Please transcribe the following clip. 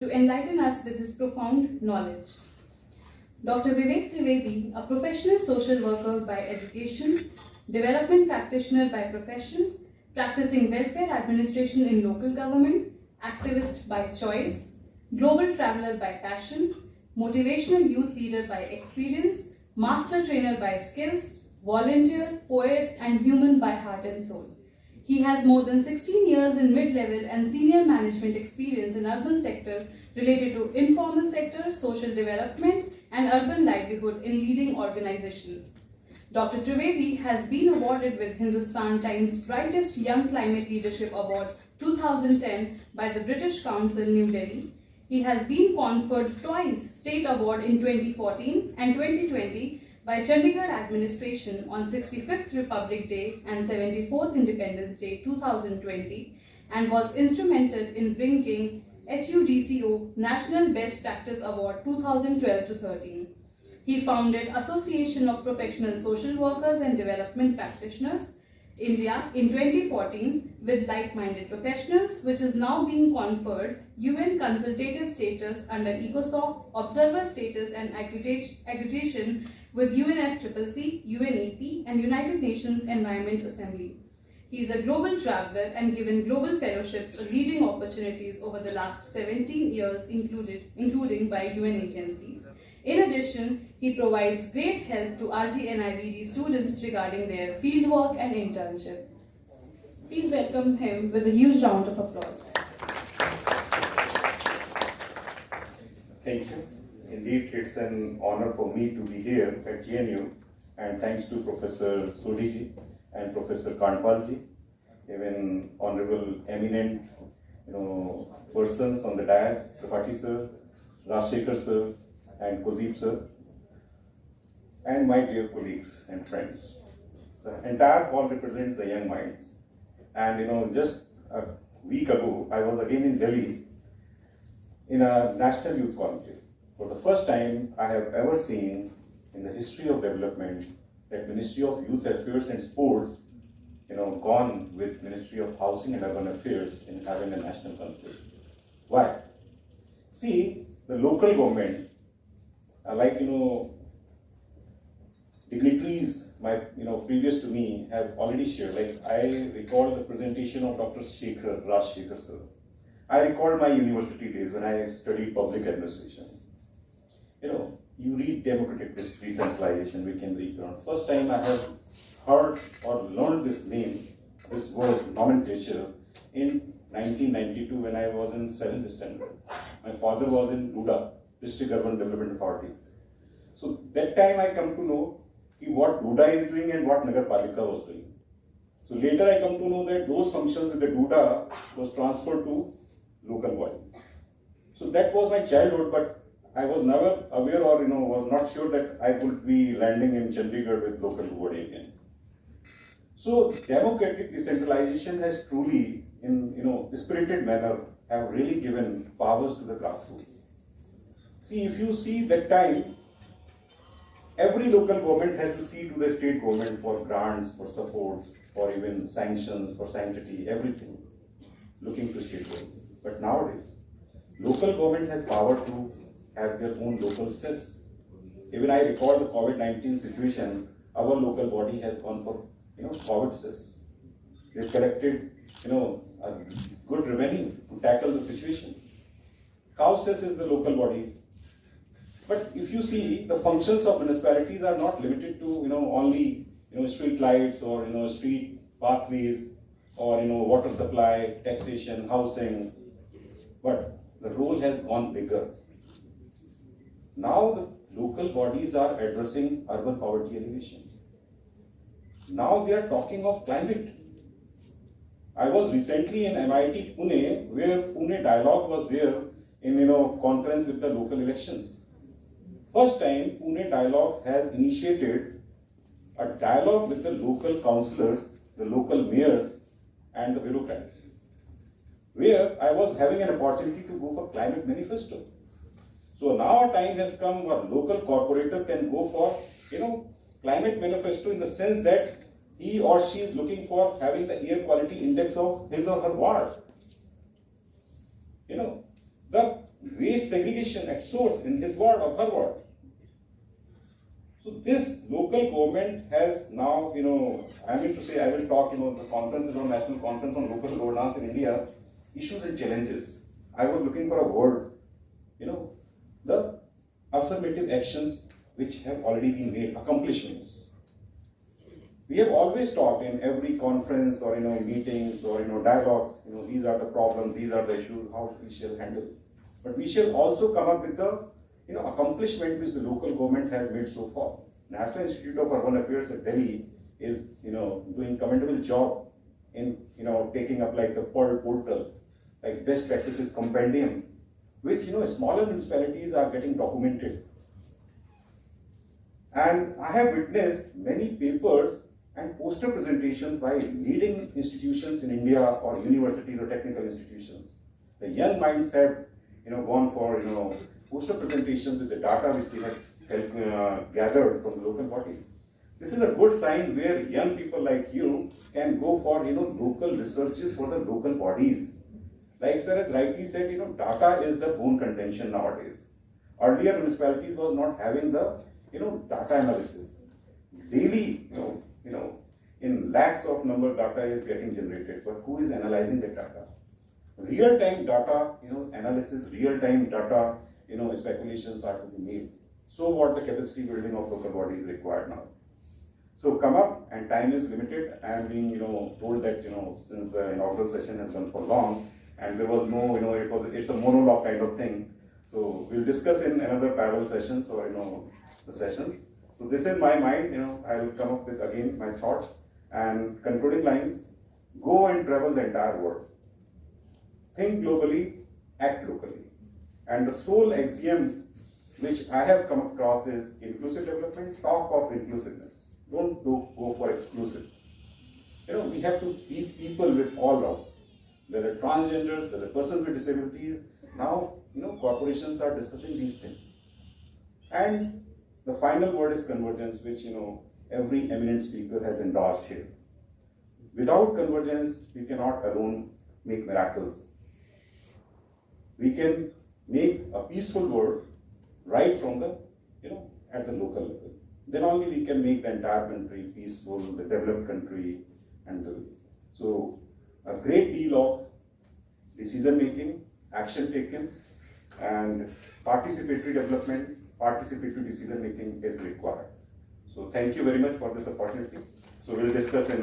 to enlighten us with his profound knowledge. Dr. Vivek Trivedi, a professional social worker by education, development practitioner by profession, practicing welfare administration in local government, activist by choice, global traveler by passion, motivational youth leader by experience, master trainer by skills, volunteer, poet, and human by heart and soul. He has more than 16 years in mid-level and senior management experience in urban sector related to informal sector, social development, and urban livelihood in leading organizations. Dr. Trivedi has been awarded with Hindustan Times Brightest Young Climate Leadership Award 2010 by the British Council, New Delhi. He has been conferred twice State Award in 2014 and 2020 by Chandigarh administration on 65th Republic Day and 74th Independence Day 2020 and was instrumental in bringing HUDCO National Best Practice Award 2012-13. He founded Association of Professional Social Workers and Development Practitioners, India in 2014 with like-minded professionals, which is now being conferred UN consultative status under ECOSOC, observer status and accreditation with UNFCCC, UNEP and United Nations Environment Assembly. He is a global traveler and given global fellowships or leading opportunities over the last 17 years, including by UN agencies. In addition, he provides great help to RGNIVD students regarding their fieldwork and internship. Please welcome him with a huge round of applause. Thank you. Indeed, it's an honor for me to be here at JNU, and thanks to Professor Sodhiji and Professor Kandpalji, even honorable eminent persons on the dais, Tripathi sir, Rajshekhar sir, and Kuldeep sir, and my dear colleagues and friends. The entire hall represents the young minds. And just a week ago, I was again in Delhi in a National Youth Conclave. For the first time, I have ever seen in the history of development that Ministry of Youth Affairs and Sports, gone with Ministry of Housing and Urban Affairs in having a national conclave. Why? See, the local government, dignitaries, previous to me have already shared. Like I recall the presentation of Dr. Rajshekhar sir. I recall my university days when I studied public administration. You read democratic decentralization, we can read around. First time I have heard or learned this name, this word, nomenclature, in 1992 when I was in 7th standard. My father was in DUDA, District Urban Development Authority. So that time I come to know what DUDA is doing and what Nagar Palika was doing. So later I come to know that those functions with the DUDA was transferred to local bodies. So that was my childhood, but I was never aware or was not sure that I would be landing in Chandigarh with local body again. So democratic decentralization has truly, in spirited manner, have really given powers to the grassroots. See, if you see that time, every local government has to see to the state government for grants, for supports, for even sanctions, for sanctity, everything, looking to state government. But nowadays, local government has power to have their own local cess. Even I recall the COVID-19 situation, our local body has gone for COVID cess. They collected a good revenue to tackle the situation. Cow cess is the local body. But if you see, the functions of municipalities are not limited to only street lights or street pathways or water supply, taxation, housing. But the role has gone bigger. Now the local bodies are addressing urban poverty alleviation. Now they are talking of climate. I was recently in MIT Pune, where Pune Dialogue was there in conference with the local elections. First time Pune Dialogue has initiated a dialogue with the local councillors, the local mayors and the bureaucrats, where I was having an opportunity to go for climate manifesto. So now a time has come where local corporator can go for climate manifesto in the sense that he or she is looking for having the air quality index of his or her ward. The create segregation at source in his ward or her ward. So this local government has now, I mean to say, I will talk, the conference is on National Conference on Local Governance in India, issues and challenges. I was looking for a word, the affirmative actions which have already been made, accomplishments. We have always talked in every conference or meetings or dialogues, these are the problems, these are the issues, how we shall handle. But we shall also come up with the accomplishment which the local government has made so far. National Institute of Urban Affairs at Delhi is doing commendable job in taking up like the Pearl portal, like best practices compendium, which smaller municipalities are getting documented. And I have witnessed many papers and poster presentations by leading institutions in India or universities or technical institutions. The young minds have gone for poster presentations with the data which they have gathered from the local bodies. This is a good sign where young people like you can go for local researches for the local bodies. Like sir has rightly said, data is the bone contention nowadays. Earlier municipalities was not having the data analysis. Daily, in lakhs of number data is getting generated, but who is analyzing the data? Real-time data, analysis, real-time data, speculations are to be made. So what the capacity building of local bodies is required now. So come up, and time is limited. I am being, told that, since the inaugural session has gone for long, and there was no, it's a monologue kind of thing. So we'll discuss in another parallel sessions or, the sessions. So this is my mind, I will come up with again my thoughts and concluding lines. Go and travel the entire world. Think globally, act locally. And the sole axiom which I have come across is inclusive development, talk of inclusiveness. Don't go for exclusive. We have to treat people with all round, whether transgenders, whether persons with disabilities. Now, corporations are discussing these things. And the final word is convergence, which, every eminent speaker has endorsed here. Without convergence, we cannot alone make miracles. We can make a peaceful world right from the, at the local level. Then only we can make the entire country peaceful, the developed country, so a great deal of decision making, action taken, and participatory development, participatory decision making is required. So thank you very much for this opportunity. So we'll discuss in